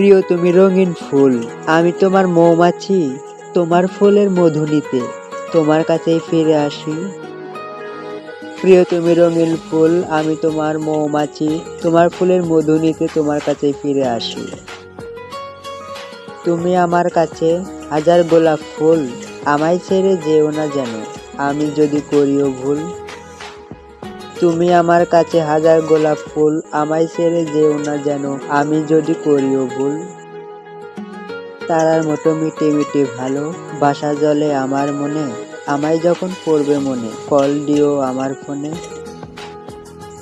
প্রিয় তুমি রঙিন ফুল, আমি তোমার মৌমাছি, তোমার ফুলের মধু নিতে তোমার কাছেই ফিরে আসি। প্রিয় তুমি রঙিন ফুল, আমি তোমার মৌমাছি, তোমার ফুলের মধু নিতে তোমার কাছেই ফিরে আসি। তুমি আমার কাছে হাজার গোলাপ ফুল, আমায় ছেড়ে যেও না যেন আমি যদি করিও ভুল। তুমি আমার কাছে হাজার গোলাপ ফুল, আমায় ছেড়ে যেও না যেন আমি যদি করিও ভুল। তারার মতো মিটে মিটে ভালো বাসা জলে আমার মনে, আমায় যখন পড়বে মনে কল দিও আমার ফোনে।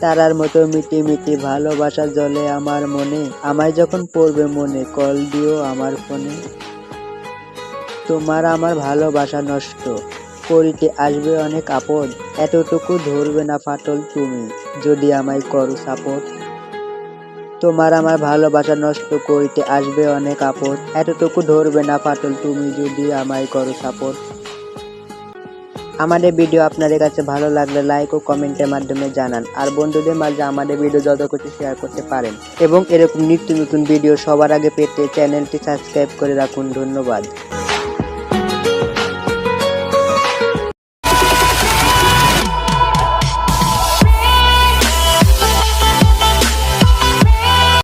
তারার মতো মিটে মিটে ভালোবাসা জলে আমার মনে, আমায় যখন পড়বে মনে কল দিও আমার ফোনে। তোমার আমার ভালোবাসা নষ্ট করিতে আসবে অনেক আপদ, এতটুকু ধরবে না ফাটল তুমি যদি আমায় করো সাপোর্ট। তোমার আমার ভালোবাসা নষ্ট করিতে আসবে অনেক আপদ, এতটুকু ধরবে না ফাটল তুমি যদি আমায় করো সাপোর্ট। আমাদের ভিডিও আপনাদের কাছে ভালো লাগলে লাইক ও কমেন্টের মাধ্যমে জানান, আর বন্ধুদের মাঝে আমাদের ভিডিও যত কিছু শেয়ার করতে পারেন, এবং এরকম নিত্য নতুন ভিডিও সবার আগে পেতে চ্যানেলটি সাবস্ক্রাইব করে রাখুন। ধন্যবাদ।